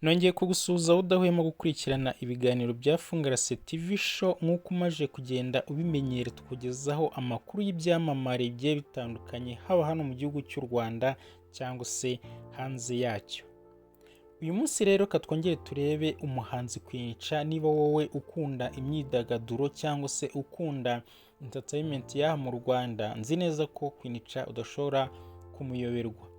Nongeye kugusuhuza udahwema gukurikirana ibiganiro bya Fungarase TV show nk'uko umaze kugenda ubimenyera tukugezaho amakuru y'ibyamamare bigiye bitandukanye haba hano mu gihugu cy'u Rwanda cyangwa se hanze yacyo. Uyu munsi rero twongere turebe umuhanzi Queen niba wowe ukunda imyidagaduro cyangwa se ukunda entertainment yaha mu Rwanda, nzi neza ko Queen udashobora kumuyoberwa.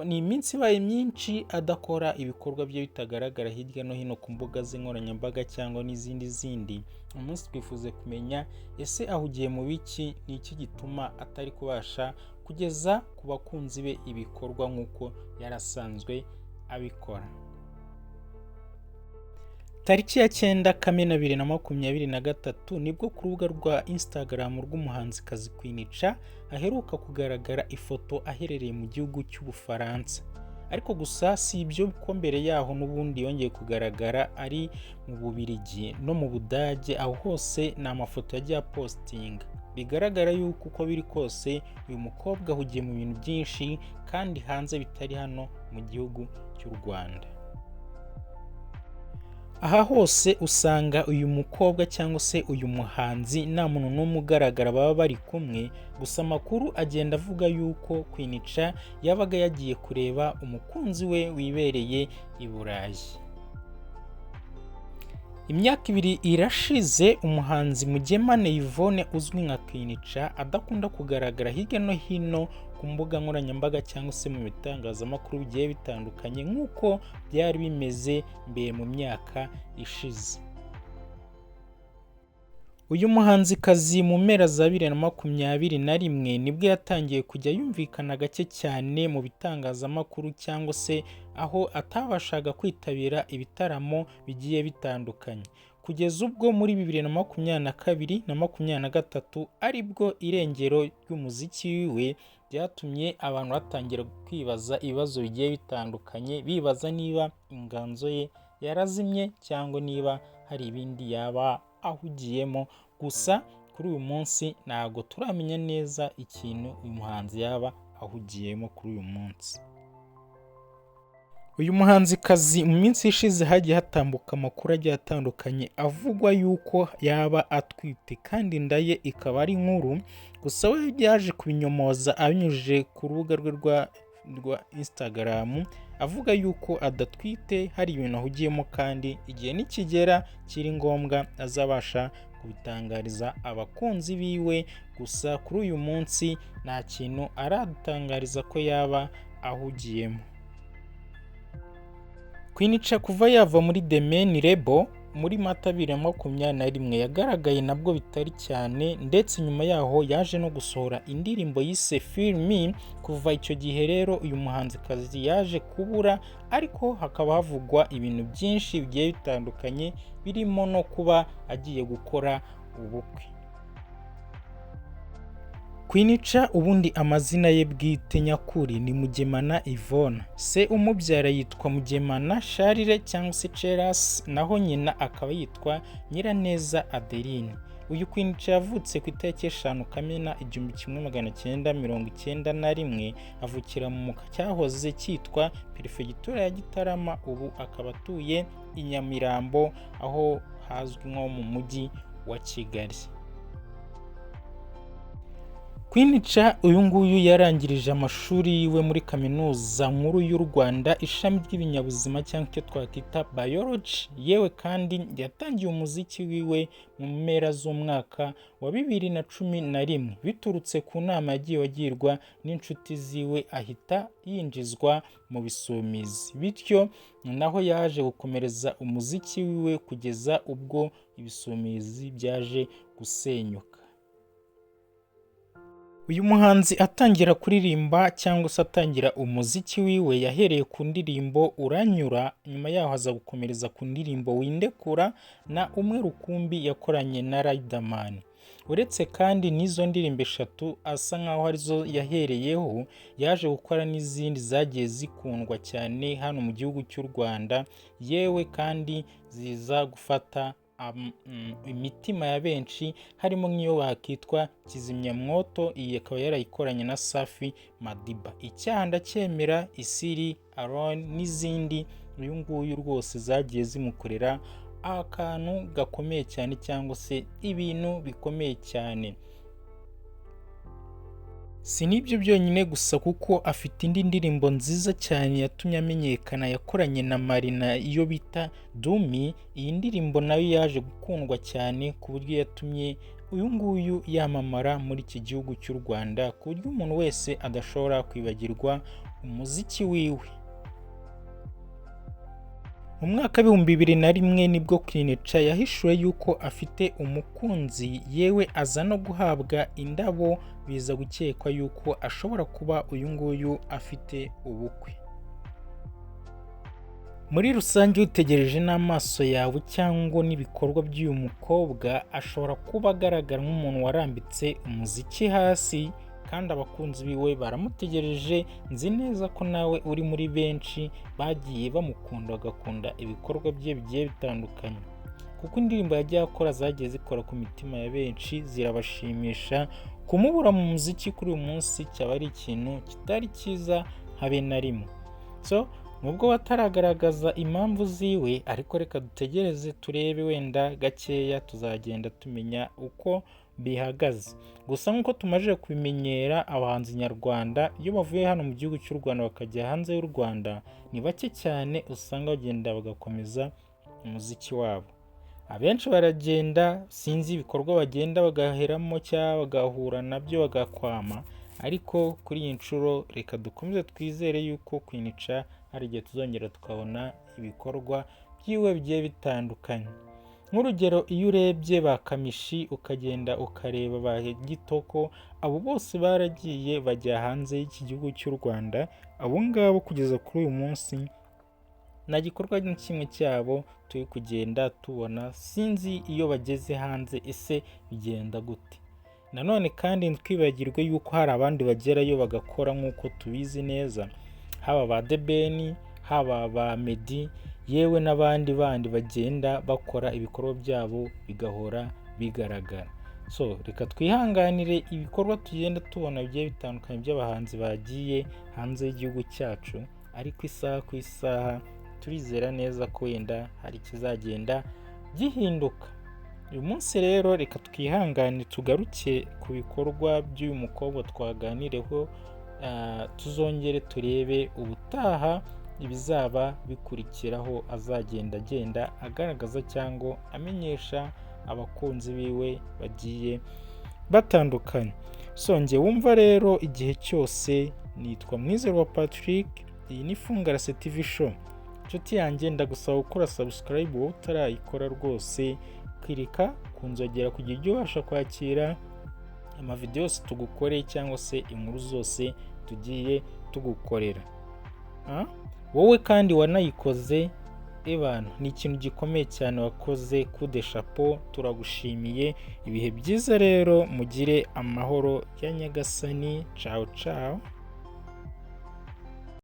Ni iminsi ibaye myinshi adakora ibikorwa bye bitagaragara hirya no hino ku mbuga z'inkoranyambaga cyangwa n'izindi. Umunsi twifuze kumenya ese ahugiye mu biki, ni iki gituma atari kubasha kugeza ku bakunzi be ibikorwa nk'uko yarasanzwe abikora. Tariki ya 9 Kamena 2023 nibwo ku rubuga rwa Instagram rw'umuhanzikazi Queen aheruka kugaragara ifoto aherereye mu gihugu cy'Ubufaransa. Ariko gusa si ibyo ko mbere yaho n'ubundi yongeye kugaragara ari mu Bubiligi no mu Budage, aho hose ni amafoto yagiye postinga. Bigaragara yuko uko biri kose uyu mukobwa ahugiye mu bintu byinshi kandi hanze bitari hano mu gihugu cy'u Rwanda. Aha hose usanga uyu mukobwa cyangwa se uyu muhanzi nta muntu n'umwe ugaragara baba bari kumwe, gusa amakuru agenda avuga yuko Queen yabaga yagiye kureba umukunzi we wibereye i Burayi. Imyaka 2 irashize umuhanzi Mugemane Yvonne uzwi nka Queen adakunda kugaragara hirya no hino ku mbuga nkoranyambaga cyangwa se mu bitangazamakuru bigiye bitandukanye nk'uko byari bimeze mbere mu myaka ishize. Uyu muhanzikazi mu mpera za 2021 nibwo yatangiye kujya yumvikana gake cyane mu bitangazamakuru cyangwa se aho atabashaga kwitabira ibitaramo bigiye bitandukanye, kugeza ubwo muri 2022 na 2023 aribwo irengero ry'umuziki wiwe byatumye abantu batangira kwibaza ibibazo bigiye bitandukanye, bibaza niba inganzo ye yarazimye cyangwa niba hari ibindi yaba ahugiyemo. Gusa kuri uyu munsi ntago turamenya neza ikintu uyu muhanzi yaba ahugiyemo kuri uyu munsi. Uyu muhanzikazi mu minsi ishize hagiye hatambuka amakuru agiye atandukanye avugwa yuko yaba atwite kandi inda ye ikaba ari nkuru, gusa we yaje kubinyomoza abinyujije ku rubuga rwe rwa Instagram avuga yuko adatwite, hari ibintu ahugiyemo kandi igihe nikigera kiri ngombwa azabasha kubitangariza abakunzi biwe. Gusa kuri uyu munsi nta kintu aradutangariza ko yaba ahugiyemo. Queen kuva yava muri The Main Label muri Mata 2021 yagaragaye nabwo bitari cyane, ndetse nyuma yaho yaje no gusohora indirimbo yise Feel Me. Kuva icyo gihe rero uyu muhanzikazi yaje kubura, ariko hakaba havugwa ibintu byinshi bigiye bitandukanye birimo no kuba agiye gukora ubukwe. Queen ubundi amazina ye bwite nyakuri ni Mugemana Yvonne, se umubyara yitwa Mugemana Charles cyangwa se Cheras, naho nyina akaba yitwa Nyiraneza Adeline. Uyu Queen yavutse ku itariki 5 Kamena 1991, avukira mu cyahoze cyitwa Perefegitura ya Gitarama, ubu akaba atuye i Nyamirambo aho hazwi nko mu mujyi wa Kigali. Queen uyu nguyu yarangirije amashuri yiwe muri Kaminuza Nkuru y'u Rwanda ishami ry'ibinyabuzima cyangwa icyo twakwita biology, yewe kandi yatangiye umuziki wiwe mu mpera z'umwaka wa 2011 biturutse ku nama yagiye agirwa n'inshuti ziwe, ahita yinjizwa mu bisumizi, bityo naho yaje gukomereza umuziki wiwe kugeza ubwo ibisumizi byaje gusenyuka. Uyu muhanzi atangira kuririmba cyangwa se atangira umuziki wiwe yahereye ku ndirimbo Uranyura, nyuma yaho aza gukomereza ku ndirimbo Windekura na Umwe Rukumbi yakoranye na Riderman. Uretse kandi n'izo ndirimbo 3 asa nkaho arizo yahereyeho, yaje gukora n'izindi zagiye zikundwa cyane hano mu gihugu cy'u Rwanda, yewe kandi ziza gufata imitima ya benshi, harimo nk'iyo wakitwa Kizimyamwoto, iyi akaba yarayikoranye na Safi Madiba, Icyaha Ndacyemera, Isiri, Alone n'izindi uyu nguyu rwose zagiye zimukorera akantu gakomeye cyane cyangwa se ibintu bikomeye cyane. Si n'ibyo byonyine gusa kuko afite indi ndirimbo nziza cyane yatumye amenyekana yakoranye na Marina iyo bita Dumi. Iyi ndirimbo nayo yaje gukundwa cyane ku buryo yatumye uyu nguyu yamamara muri iki gihugu cy'u Rwanda ku buryo umuntu wese adashobora kwibagirwa umuziki wiwe. Mu mwaka w'ibihumbi 2001 nibwo Queen Cha yahishuwe yuko afite umukunzi, yewe aza no guhabwa indabo, biza gukekwa yuko ashobora kuba uyu nguyu afite ubukwe. Muri rusange witegereje n'amaso yawe cyangwa n'ibikorwa by'uyu mukobwa, ashobora kuba agaragara nk'umuntu warambitse umuziki hasi, kandi abakunzi biwe baramutegereje. Nzi neza ko nawe uri muri benshi bagiye bamukunda bagakunda ibikorwa bye bigiye bitandukanye, kuko indirimbo yagiye akora zagiye zikora ku mitima ya benshi zirabashimisha. Kumubura mu muziki kuri uyu munsi cyaba ari ikintu kitari cyiza habe na rimwe. So nubwo bataragaragaza impamvu ziwe, ariko reka dutegereze turebe, wenda gakeya tuzagenda tumenya uko bihagaze. Gusa nk'uko tumaze kubimenyera, abahanzi nyarwanda iyo bavuye hano mu gihugu cy'u Rwanda bakajya hanze y'u Rwanda, ni bake cyane usanga bagenda bagakomeza umuziki wabo. Abenshi baragenda, sinzi ibikorwa bagenda bagaheramo cyangwa bagahura nabyo bagakwama, ariko kuri iyi nshuro reka dukomeze twizere yuko Queen Cha hari igihe tuzongera tukabona ibikorwa byiwe bigiye bitandukanye. Nk'urugero, iyo urebye ba Kamishi ukagenda ukareba ba Gitoko, abo bose baragiye bajya hanze y'iki gihugu cy'u Rwanda. Abo ngabo kugeza kuri uyu munsi nta gikorwa kimwe cyabo turi kugenda tubona. Sinzi iyo bageze hanze ese bigenda gute. Nanone kandi ntitwibagirwe yuko hari abandi bagerayo bagakora nk'uko tubizi neza, haba ba The Ben, haba ba Meddy, yewe n'abandi bandi bagenda bakora ibikorwa byabo bigahora bigaragara. So reka twihanganire ibikorwa tugenda tubona bigiye bitandukanye by'abahanzi bagiye hanze y'igihugu cyacu, ariko isaha ku isaha turizera neza ko wenda hari ikizagenda gihinduka. Uyu munsi rero reka twihangane tugaruke ku bikorwa by'uyu mukobwa twaganireho, tuzongere turebe ubutaha ibizaba bikurikiraho agenda agaragaza cyangwa amenyesha abakunzi biwe bagiye batandukanye. So njye wumva rero igihe cyose, nitwa Mwizerwa Patrick, iyi ni Fungarase TV show. Inshuti yanjye ndagusaba gukora subscribe wowe utarayikora rwose, kwirika kunzogera kugira ujye ubasha kwakira amavideo yose tugukoreye cyangwa se inkuru zose tugiye tugukorera. Wowe kandi wanayikoze, ebana ni ikintu gikomeye cyane wakoze, kude chapeau, turagushimiye. Ibihe byiza rero, mugire amahoro ya Nyagasani. Ciao ciao.